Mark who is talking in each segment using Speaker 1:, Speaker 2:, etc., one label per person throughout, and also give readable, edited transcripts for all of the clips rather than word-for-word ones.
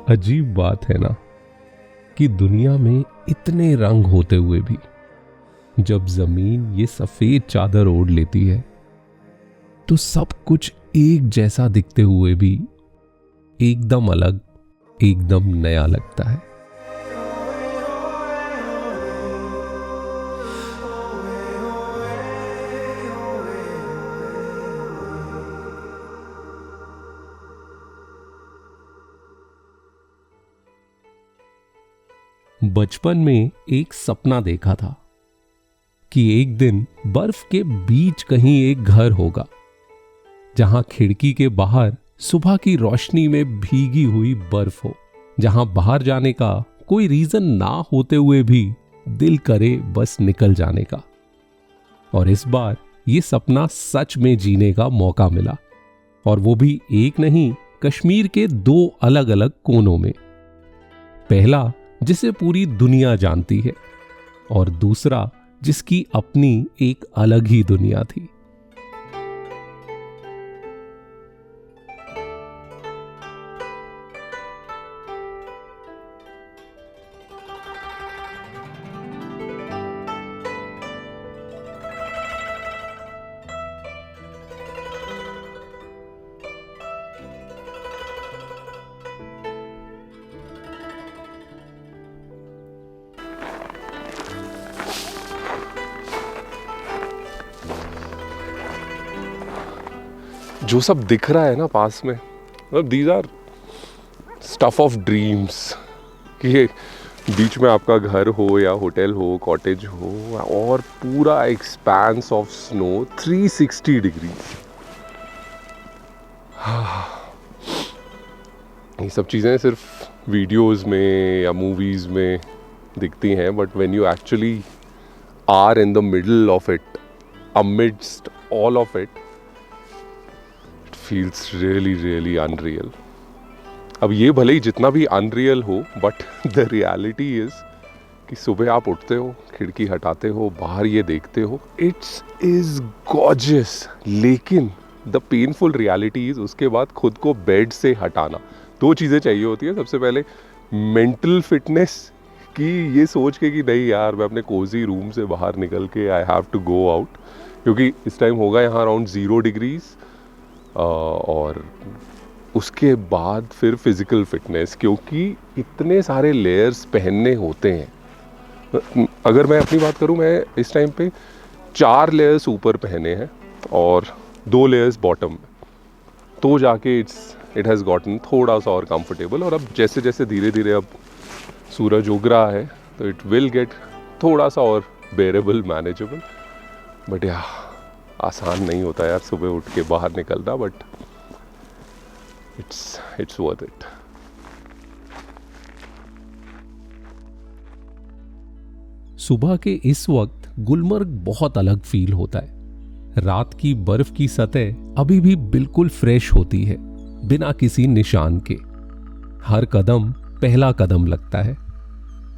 Speaker 1: अजीब बात है ना कि दुनिया में इतने रंग होते हुए भी जब जमीन ये सफेद चादर ओढ़ लेती है तो सब कुछ एक जैसा दिखते हुए भी एकदम अलग, एकदम नया लगता है। बचपन में एक सपना देखा था कि एक दिन बर्फ के बीच कहीं एक घर होगा जहां खिड़की के बाहर सुबह की रोशनी में भीगी हुई बर्फ हो, जहां बाहर जाने का कोई रीजन ना होते हुए भी दिल करे बस निकल जाने का। और इस बार ये सपना सच में जीने का मौका मिला, और वो भी एक नहीं, कश्मीर के 2 अलग अलग कोनों में। पहला जिसे पूरी दुनिया जानती है, और दूसरा जिसकी अपनी एक अलग ही दुनिया थी।
Speaker 2: जो सब दिख रहा है ना पास में, मतलब these are stuff of dreams. कि ये बीच में आपका घर हो या होटल हो, कॉटेज हो, और पूरा एक्सपैंस ऑफ स्नो 360 डिग्री। ये सब चीज़ें सिर्फ वीडियोस में या मूवीज में दिखती हैं, but when you actually are in the middle of it, amidst all of it, feels really really unreal. अब ये भले ही जितना भी अनरियल हो, बट द रियलिटी इज कि सुबह आप उठते हो, खिड़की हटाते हो, बाहर ये देखते हो, इट्स इज गॉर्जियस। लेकिन द पेनफुल रियलिटी इज उसके बाद खुद को बेड से हटाना। 2 चीज़ें चाहिए होती है। सबसे पहले मेंटल फिटनेस, कि ये सोच के कि नहीं यार, मैं अपने कोजी रूम से बाहर निकल के I have to go out, क्योंकि इस टाइम होगा यहाँ अराउंड 0 डिग्रीज। और उसके बाद फिर फिज़िकल फिटनेस, क्योंकि इतने सारे लेयर्स पहनने होते हैं। अगर मैं अपनी बात करूं, मैं इस टाइम पे 4 लेयर्स ऊपर पहने हैं और 2 लेयर्स बॉटम में, तो जाके इट हैज़ गॉटन थोड़ा सा और कंफर्टेबल। और अब जैसे जैसे धीरे धीरे अब सूरज उग रहा है तो इट विल गेट थोड़ा सा और बेरेबल, मैनेजेबल। बट या आसान नहीं होता यार सुबह उठ के बाहर निकलना, बट इट्स वर्थ इट।
Speaker 1: सुबह के इस वक्त गुलमर्ग बहुत अलग फील होता है। रात की बर्फ की सतह अभी भी बिल्कुल फ्रेश होती है, बिना किसी निशान के। हर कदम पहला कदम लगता है।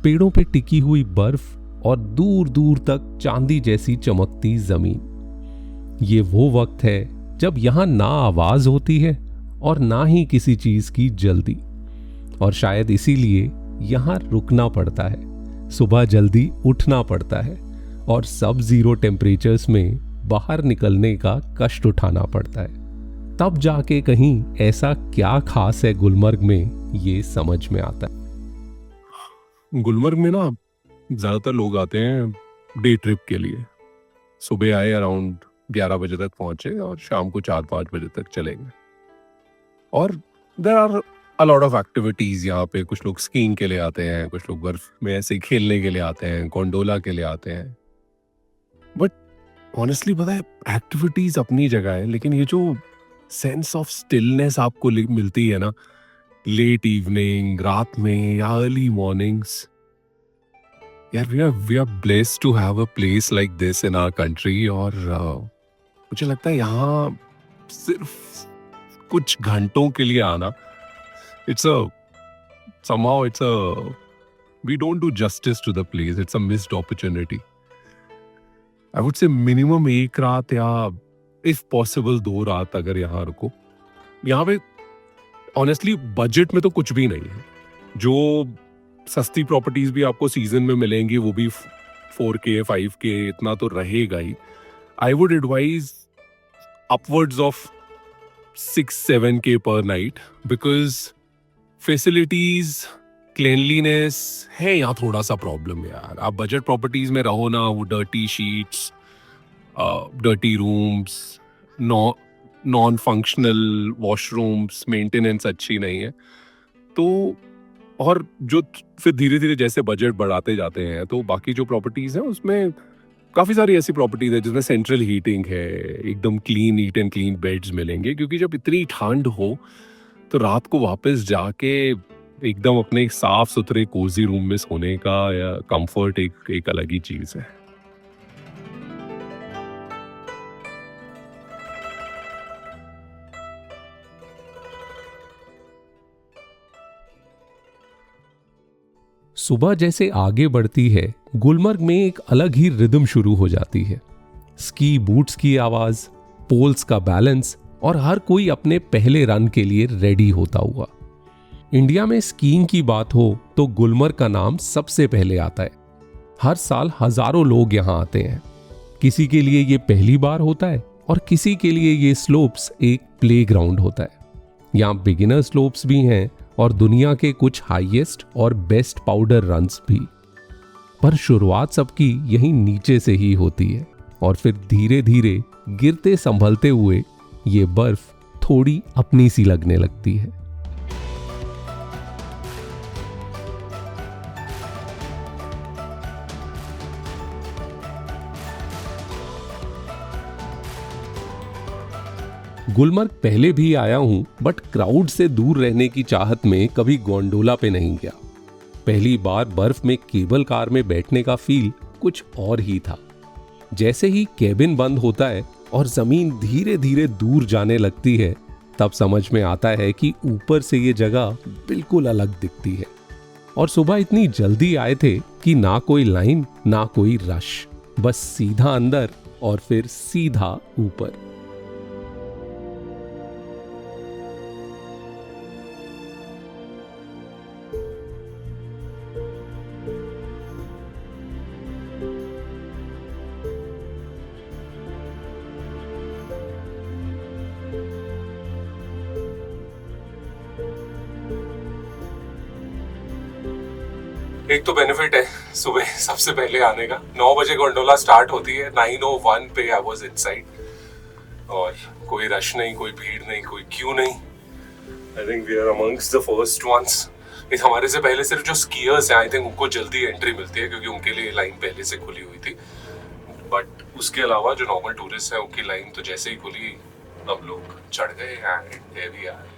Speaker 1: पेड़ों पे टिकी हुई बर्फ और दूर दूर तक चांदी जैसी चमकती जमीन। ये वो वक्त है जब यहां ना आवाज होती है और ना ही किसी चीज की जल्दी, और शायद इसीलिए यहां रुकना पड़ता है, सुबह जल्दी उठना पड़ता है, और सब 0 टेम्परेचर्स में बाहर निकलने का कष्ट उठाना पड़ता है। तब जाके कहीं ऐसा क्या खास है गुलमर्ग में, ये समझ में आता है।
Speaker 3: गुलमर्ग में ना ज्यादातर लोग आते हैं डे ट्रिप के लिए। सुबह आए, अराउंड 11 बजे तक पहुंचे और शाम को 4-5 बजे तक चले गए। और there are a lot of activities यहाँ पे। कुछ लोग स्कीइंग के लिए आते हैं, कुछ लोग बर्फ में ऐसे ही खेलने के लिए आते हैं, गोंडोला के लिए आते हैं। बट ऑनेस्टली पता है, एक्टिविटीज अपनी जगह है, लेकिन ये जो सेंस ऑफ स्टिलनेस आपको मिलती है ना, लेट इवनिंग, रात में या अर्ली मॉर्निंग्स, यार we are blessed to have a place like this in our country. और मुझे लगता है यहाँ सिर्फ कुछ घंटों के लिए आना, it's we don't do justice to the place, it's a missed opportunity. I would say minimum 1 रात या इफ पॉसिबल 2 रात अगर यहाँ रुको। यहाँ पे ऑनेस्टली बजट में तो कुछ भी नहीं है। जो सस्ती प्रॉपर्टीज भी आपको सीजन में मिलेंगी वो भी 4K 5K इतना तो रहेगा ही. I would advise upwards of 6-7K per night because facilities, cleanliness है यहाँ थोड़ा सा प्रॉब्लम यार. आप बजट प्रॉपर्टीज में रहो ना, वो dirty sheets, dirty rooms, non functional washrooms, maintenance अच्छी नहीं है तो. और जो फिर धीरे धीरे जैसे बजट बढ़ाते जाते हैं तो बाकी जो प्रॉपर्टीज हैं उसमें काफ़ी सारी ऐसी प्रॉपर्टीज है जिसमें सेंट्रल हीटिंग है, एकदम clean neat and clean beds मिलेंगे. क्योंकि जब इतनी ठंड हो तो रात को वापस जाके एकदम अपने साफ सुथरे कोजी रूम में सोने का या कंफर्ट एक अलग ही चीज़ है.
Speaker 1: सुबह जैसे आगे बढ़ती है गुलमर्ग में एक अलग ही रिदम शुरू हो जाती है. स्की बूट्स की आवाज, पोल्स का बैलेंस और हर कोई अपने पहले रन के लिए रेडी होता हुआ. इंडिया में स्कीइंग की बात हो तो गुलमर्ग का नाम सबसे पहले आता है. हर साल हजारों लोग यहां आते हैं. किसी के लिए ये पहली बार होता है और किसी के लिए ये स्लोप्स एक प्लेग्राउंड होता है. यहाँ बिगिनर स्लोप्स भी हैं और दुनिया के कुछ हाईएस्ट और बेस्ट पाउडर रन्स भी. पर शुरुआत सबकी यहीं नीचे से ही होती है और फिर धीरे धीरे गिरते संभलते हुए ये बर्फ थोड़ी अपनी सी लगने लगती है. गुलमर्ग पहले भी आया हूं बट क्राउड से दूर रहने की चाहत में कभी गोंडोला पे नहीं गया. पहली बार बर्फ में केबल कार में बैठने का फील कुछ और ही था. जैसे ही केबिन बंद होता है और जमीन धीरे धीरे दूर जाने लगती है तब समझ में आता है कि ऊपर से ये जगह बिल्कुल अलग दिखती है. और सुबह इतनी जल्दी आए थे कि ना कोई लाइन ना कोई रश, बस सीधा अंदर और फिर सीधा ऊपर.
Speaker 2: एक तो बेनिफिट है सुबह सबसे पहले आने का. 9 बजे गोंडोला स्टार्ट होती है. 9:01 पे आई वाज इनसाइड और कोई रश नहीं, कोई भीड़ नहीं, कोई क्यू नहीं. I think we are amongst the first ones. इस हमारे से पहले सिर्फ जो स्कीयर्स हैं आई थिंक उनको जल्दी एंट्री मिलती है क्योंकि उनके लिए लाइन पहले से खुली हुई थी. बट उसके अलावा जो नॉर्मल टूरिस्ट हैं उनकी लाइन तो जैसे ही खुली हम लोग चढ़ गए and here we are.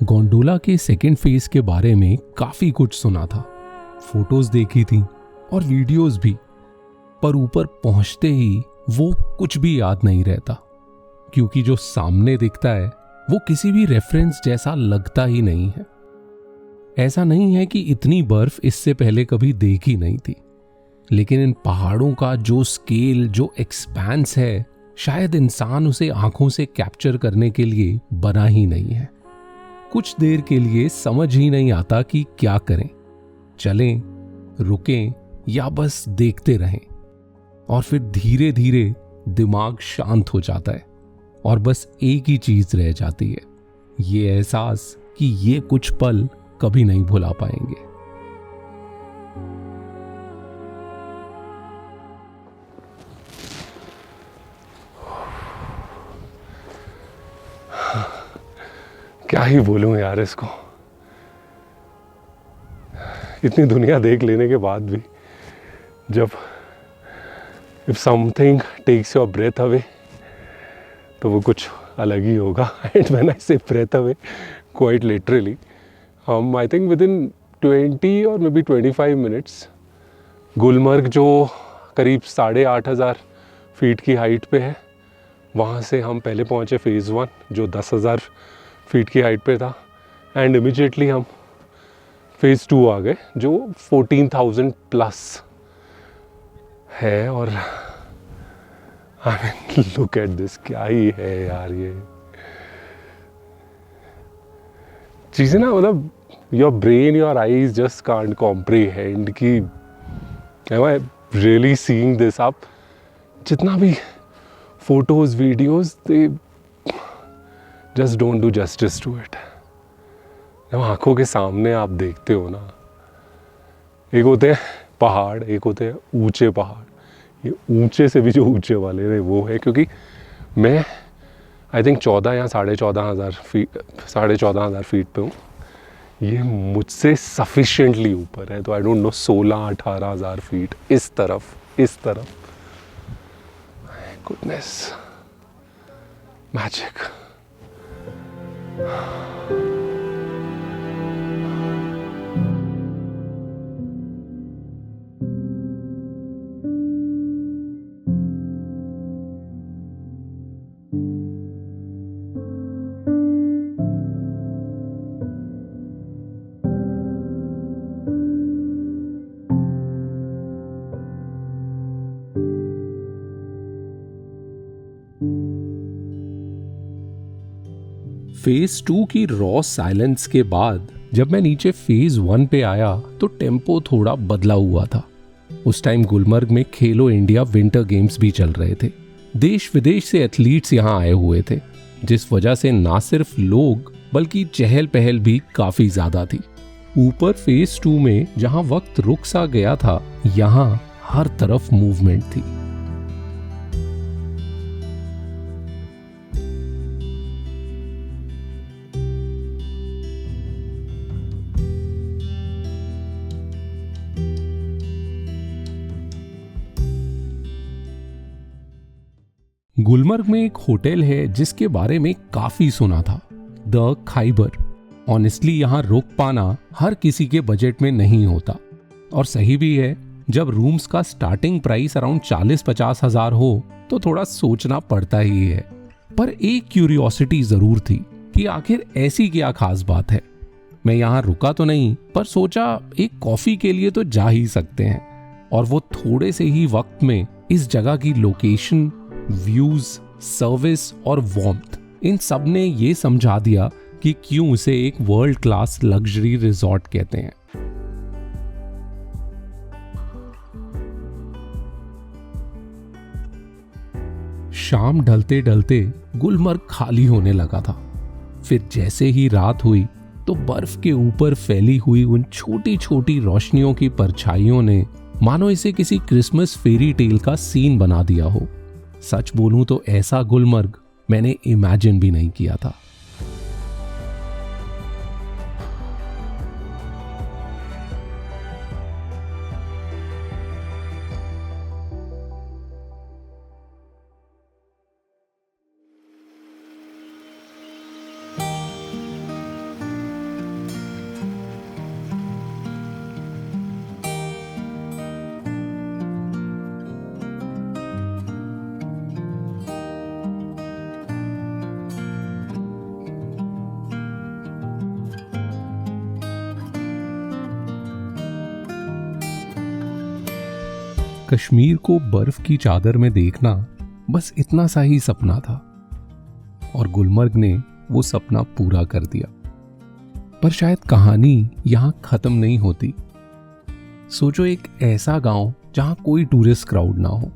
Speaker 1: Gondola के सेकेंड फेज के बारे में काफी कुछ सुना था, फोटोज देखी थी और वीडियोस भी. पर ऊपर पहुंचते ही वो कुछ भी याद नहीं रहता क्योंकि जो सामने दिखता है वो किसी भी रेफरेंस जैसा लगता ही नहीं है. ऐसा नहीं है कि इतनी बर्फ इससे पहले कभी देखी नहीं थी, लेकिन इन पहाड़ों का जो स्केल, जो एक्सपेंस है, शायद इंसान उसे आंखों से कैप्चर करने के लिए बना ही नहीं है. कुछ देर के लिए समझ ही नहीं आता कि क्या करें, चलें, रुकें या बस देखते रहें. और फिर धीरे धीरे दिमाग शांत हो जाता है और बस एक ही चीज रह जाती है, ये एहसास कि ये कुछ पल कभी नहीं भुला पाएंगे.
Speaker 2: क्या ही बोलूं यार इसको. इतनी दुनिया देख लेने के बाद भी जब if something takes your breath away तो वो कुछ अलग ही होगा. एंड व्हेन आई से ब्रेथ अवे, क्वाइट लिटरली, हम आई थिंक विद इन 20 और मे बी 25 मिनट्स गुलमर्ग जो करीब 8,500 फीट की हाइट पे है, वहाँ से हम पहले पहुँचे फेज़ 1 जो 10,000 फीट की हाइट पे था. एंड इमीडिएटली हम फेज़ 2 आ गए जो 14,000 प्लस है। और I mean look at this, क्या ही है यार ये चीज़ें ना, मतलब your brain your eyes just can't comprehend कि am I really seeing this. आप जितना भी photos videos, they just don't do justice to it. जब आंखों के सामने आप देखते हो ना, एक होते हैं पहाड़, एक होते हैं ऊंचे पहाड़, ये ऊंचे से भी जो ऊंचे वाले हैं वो है। क्योंकि मैं आई थिंक 14 या 14,500 फीट पे हूँ, ये मुझसे सफिशिएंटली ऊपर है। तो आई डोंट नो 16-18,000 फीट इस तरफ गुडनेस, मैजिक।
Speaker 1: फेज 2 की रॉ साइलेंस के बाद जब मैं नीचे फेज 1 पे आया तो टेम्पो थोड़ा बदला हुआ था। उस टाइम गुलमर्ग में खेलो इंडिया विंटर गेम्स भी चल रहे थे। देश विदेश से एथलीट्स यहाँ आए हुए थे, जिस वजह से ना सिर्फ लोग बल्कि चहल पहल भी काफी ज्यादा थी। ऊपर फेज 2 में जहां वक्त रुक सा गया था, यहाँ हर तरफ मूवमेंट थी। गुलमर्ग में एक होटल है जिसके बारे में काफी सुना था, द खाइबर। ऑनेस्टली यहाँ रुक पाना हर किसी के बजट में नहीं होता, और सही भी है। जब रूम्स का स्टार्टिंग प्राइस अराउंड 40-50 हजार हो तो थोड़ा सोचना पड़ता ही है। पर एक क्यूरियोसिटी जरूर थी कि आखिर ऐसी क्या खास बात है। मैं यहाँ रुका तो नहीं, पर सोचा एक कॉफी के लिए तो जा ही सकते हैं। और वो थोड़े से ही वक्त में इस जगह की लोकेशन, व्यूज, सर्विस और वार्मथ, इन सब ने ये समझा दिया कि क्यों उसे एक वर्ल्ड क्लास लग्जरी रिजॉर्ट कहते हैं। शाम ढलते ढलते गुलमर्ग खाली होने लगा था। फिर जैसे ही रात हुई तो बर्फ के ऊपर फैली हुई उन छोटी छोटी रोशनियों की परछाइयों ने मानो इसे किसी क्रिसमस फेरी टेल का सीन बना दिया हो। सच बोलूं तो ऐसा गुलमर्ग मैंने इमेजिन भी नहीं किया था। कश्मीर को बर्फ की चादर में देखना बस इतना सा ही सपना था, और गुलमर्ग ने वो सपना पूरा कर दिया। पर शायद कहानी यहां खत्म नहीं होती। सोचो, एक ऐसा गांव जहां कोई टूरिस्ट क्राउड ना हो,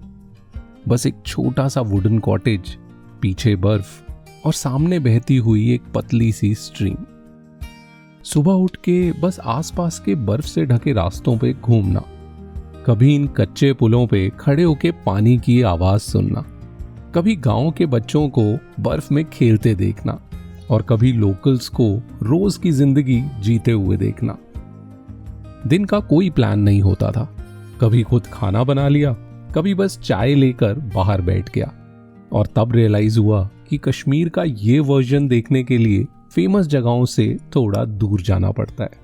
Speaker 1: बस एक छोटा सा वुडन कॉटेज, पीछे बर्फ और सामने बहती हुई एक पतली सी स्ट्रीम। सुबह उठ के बस आसपास के बर्फ से ढके रास्तों पे घूमना, कभी इन कच्चे पुलों पे खड़े होके पानी की आवाज सुनना, कभी गांव के बच्चों को बर्फ में खेलते देखना, और कभी लोकल्स को रोज की जिंदगी जीते हुए देखना। दिन का कोई प्लान नहीं होता था। कभी खुद खाना बना लिया, कभी बस चाय लेकर बाहर बैठ गया। और तब रियलाइज हुआ कि कश्मीर का ये वर्जन देखने के लिए फेमस जगहों से थोड़ा दूर जाना पड़ता है।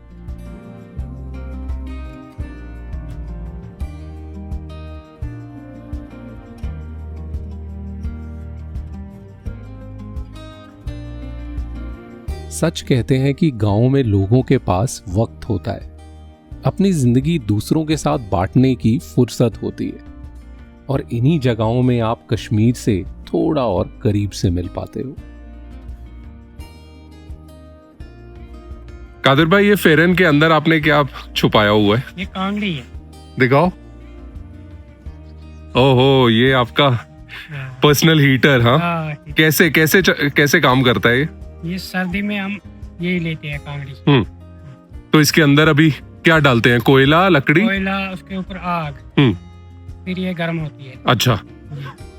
Speaker 1: सच कहते हैं कि गांव में लोगों के पास वक्त होता है, अपनी जिंदगी दूसरों के साथ बांटने की फुर्सत होती है, और इन्हीं जगहों में आप कश्मीर से थोड़ा और करीब से मिल पाते हो।
Speaker 3: कादिर भाई, ये फेरन के अंदर आपने क्या छुपाया हुआ है?
Speaker 4: ये कांगड़ी है।
Speaker 3: दिखाओ। ओहो, ये आपका पर्सनल हीटर। हाँ,
Speaker 4: हाँ,
Speaker 3: कैसे काम करता है ये?
Speaker 4: ये सर्दी में हम यही लेते हैं कांगड़ी।
Speaker 3: तो इसके अंदर अभी क्या डालते हैं? कोयला, लकड़ी?
Speaker 4: कोयला, उसके ऊपर आग, फिर ये गर्म होती है।
Speaker 3: अच्छा,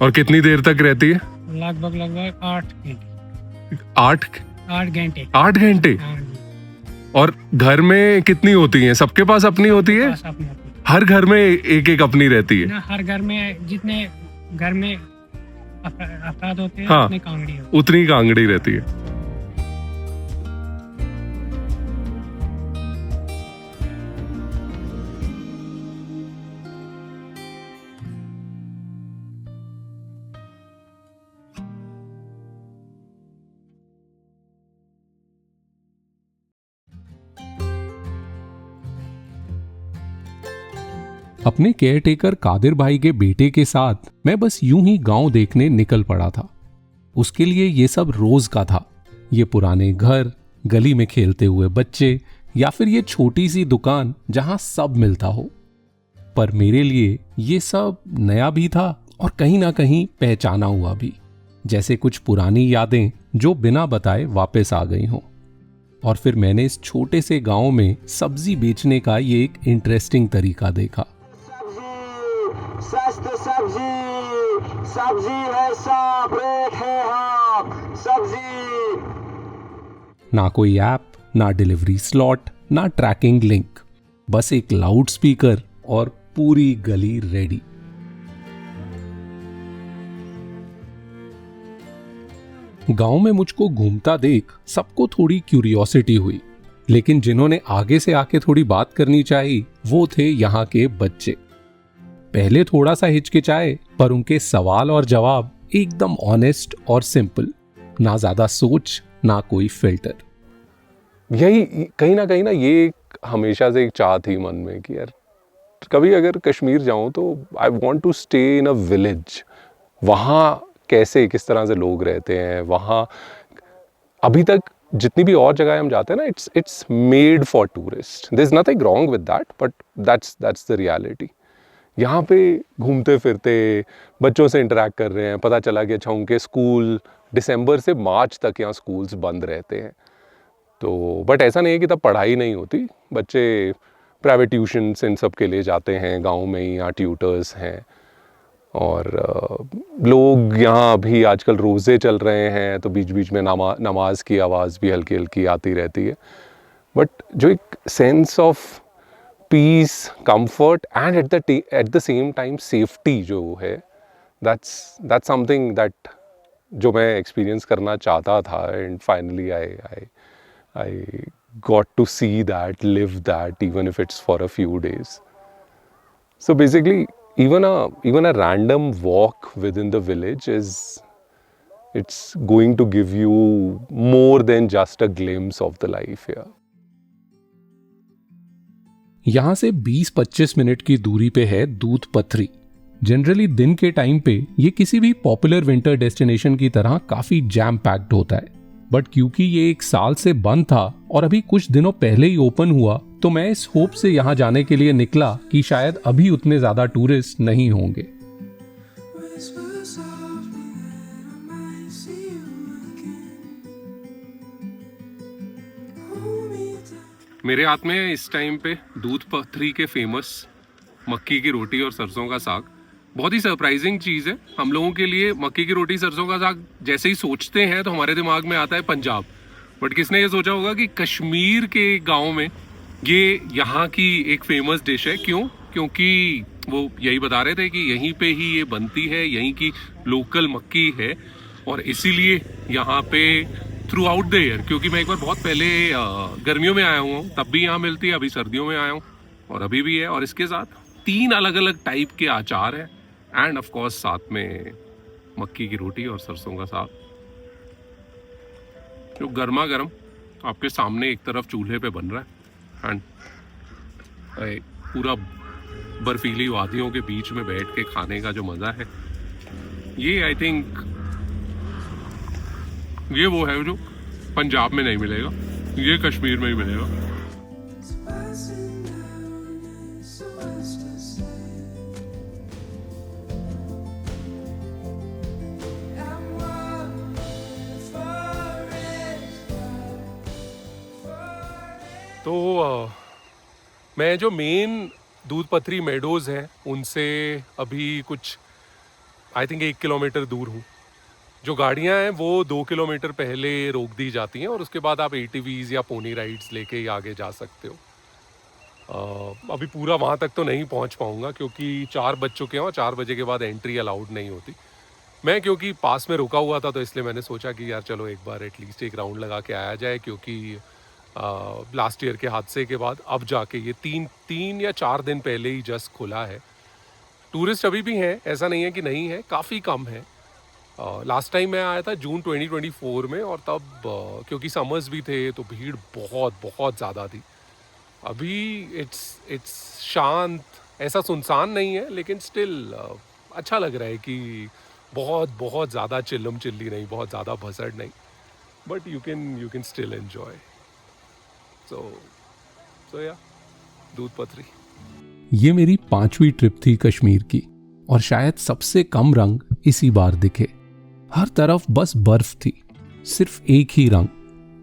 Speaker 3: और कितनी देर तक रहती है?
Speaker 4: लगभग 8 घंटे।
Speaker 3: 8
Speaker 4: घंटे।
Speaker 3: 8 घंटे?
Speaker 4: हाँ जी।
Speaker 3: और घर में कितनी होती हैं? सबके पास अपनी होती है?
Speaker 4: बस अपनी होती
Speaker 3: हर घर में एक एक अपनी रहती
Speaker 4: है
Speaker 3: है?
Speaker 4: ना, हर घर में जितने घर में अफराद होते हैं,
Speaker 3: हाँ,
Speaker 4: उतनी कांगड़ी होती
Speaker 3: उतनी कांगड़ी रहती है।
Speaker 1: अपने केयरटेकर कादिर भाई के बेटे के साथ मैं बस यूं ही गांव देखने निकल पड़ा था। उसके लिए ये सब रोज का था। ये पुराने घर, गली में खेलते हुए बच्चे, या फिर ये छोटी सी दुकान जहां सब मिलता हो। पर मेरे लिए ये सब नया भी था और कहीं ना कहीं पहचाना हुआ भी, जैसे कुछ पुरानी यादें जो बिना बताए वापस आ गई हों। और फिर मैंने इस छोटे से गांव में सब्जी बेचने का ये एक इंटरेस्टिंग तरीका देखा।
Speaker 5: सस्ती सब्जी है, साफ रेट है, हाफ सब्जी।
Speaker 1: ना कोई ऐप, ना डिलीवरी स्लॉट, ना ट्रैकिंग लिंक, बस एक लाउड स्पीकर और पूरी गली रेडी। गांव में मुझको घूमता देख सबको थोड़ी क्यूरियोसिटी हुई, लेकिन जिन्होंने आगे से आके थोड़ी बात करनी चाहिए वो थे यहाँ के बच्चे। पहले थोड़ा सा हिचकिचाए, पर उनके सवाल और जवाब एकदम ऑनेस्ट और सिंपल, ना ज्यादा सोच, ना कोई फिल्टर।
Speaker 2: यही कहीं ना ये हमेशा से एक चाह थी मन में कि यार कभी अगर कश्मीर जाऊं तो I want to stay in a village. वहाँ कैसे, किस तरह से लोग रहते हैं वहाँ। अभी तक जितनी भी और जगह हम जाते हैं ना, it's made for tourist. There is nothing wrong with that, but that's the reality. यहाँ पे घूमते फिरते बच्चों से इंटरेक्ट कर रहे हैं, पता चला कि अच्छा उनके स्कूल दिसंबर से मार्च तक यहाँ स्कूल्स बंद रहते हैं। तो बट ऐसा नहीं है कि तब पढ़ाई नहीं होती। बच्चे प्राइवेट ट्यूशन्स इन सब के लिए जाते हैं, गांव में ही यहाँ ट्यूटर्स हैं। और लोग यहाँ अभी आजकल रोज़े चल रहे हैं, तो बीच बीच में नमाज की आवाज़ भी हल्की हल्की आती रहती है। बट जो एक sense of peace, comfort and at the same time safety जो है, दैट्स समथिंग दैट जो मैं एक्सपीरियंस करना चाहता था। And finally I got to see that, live that, even if it's for a few days. So basically even a random walk within the village it's going to give you more than just a glimpse of the life here.
Speaker 1: यहां से 20-25 minute की दूरी पे है दूध पथरी। Generally दिन के टाइम पे ये किसी भी पॉपुलर विंटर डेस्टिनेशन की तरह काफी जैम पैक्ड होता है, बट क्योंकि ये 1 साल से बंद था और अभी कुछ दिनों पहले ही ओपन हुआ, तो मैं इस होप से यहाँ जाने के लिए निकला कि शायद अभी उतने ज्यादा टूरिस्ट नहीं होंगे।
Speaker 3: मेरे हाथ में इस टाइम पे दूध पथरी के फेमस मक्की की रोटी और सरसों का साग। बहुत ही सरप्राइजिंग चीज़ है हम लोगों के लिए। मक्की की रोटी सरसों का साग जैसे ही सोचते हैं तो हमारे दिमाग में आता है पंजाब, बट किसने ये सोचा होगा कि कश्मीर के गांव में ये यहाँ की एक फेमस डिश है। क्यों? क्योंकि वो यही बता रहे थे कि यहीं पे ही ये बनती है, यहीं की लोकल मक्की है, और इसीलिए यहाँ पे थ्रू आउट द ईयर, क्योंकि मैं एक बार बहुत पहले गर्मियों में आया हुआ हूँ, तब भी यहाँ मिलती है, अभी सर्दियों में आया हूँ और अभी भी है। और इसके साथ 3 अलग अलग टाइप के अचार है, एंड ऑफ कोर्स साथ में मक्की की रोटी और सरसों का साग जो गर्मा गर्म आपके सामने एक तरफ चूल्हे पे बन रहा है एंड पूरा बर्फीली वादियों के बीच में बैठ के खाने का जो मज़ा है, ये आई थिंक ये वो है जो पंजाब में नहीं मिलेगा, ये कश्मीर में ही मिलेगा। तो मैं जो मेन दूध पथरी मेडोज़ हैं उनसे अभी कुछ आई थिंक 1 किलोमीटर दूर हूँ। जो गाड़ियाँ हैं वो 2 किलोमीटर पहले रोक दी जाती हैं और उसके बाद आप ATVs या पोनी राइड्स लेके ही आगे जा सकते हो। अभी पूरा वहाँ तक तो नहीं पहुँच पाऊँगा क्योंकि 4 बज चुके हैं और 4 बजे के बाद एंट्री अलाउड नहीं होती। मैं क्योंकि पास में रुका हुआ था तो इसलिए मैंने सोचा कि यार चलो एक बार एटलीस्ट एक राउंड लगा के आया जाए, क्योंकि लास्ट ईयर के हादसे के बाद अब जाके ये 3 या 4 दिन पहले ही जस्ट खुला है। टूरिस्ट अभी भी हैं, ऐसा नहीं है कि नहीं है, काफ़ी कम है। लास्ट टाइम मैं आया था जून 2024 में और तब क्योंकि समर्स भी थे तो भीड़ बहुत बहुत ज़्यादा थी। अभी इट्स शांत, ऐसा सुनसान नहीं है लेकिन स्टिल अच्छा लग रहा है कि बहुत बहुत ज़्यादा चिल्लम चिल्ली नहीं, बहुत ज़्यादा भसड़ नहीं, but you can still enjoy. So या दूध पथरी।
Speaker 1: ये मेरी 5वीं ट्रिप थी कश्मीर की और शायद सबसे कम रंग इसी बार दिखे। हर तरफ बस बर्फ थी, सिर्फ एक ही रंग,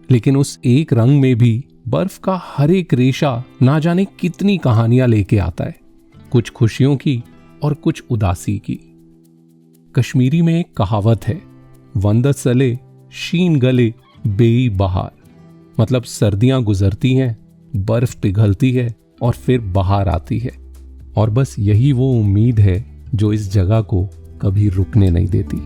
Speaker 1: लेकिन उस एक रंग में भी बर्फ का हर एक रेशा ना जाने कितनी कहानियां लेके आता है, कुछ खुशियों की और कुछ उदासी की। कश्मीरी में एक कहावत है, वंद सले शीन गले बेई बहार, मतलब सर्दियां गुजरती हैं, बर्फ पिघलती है और फिर बाहर आती है। और बस यही वो उम्मीद है जो इस जगह को कभी रुकने नहीं देती।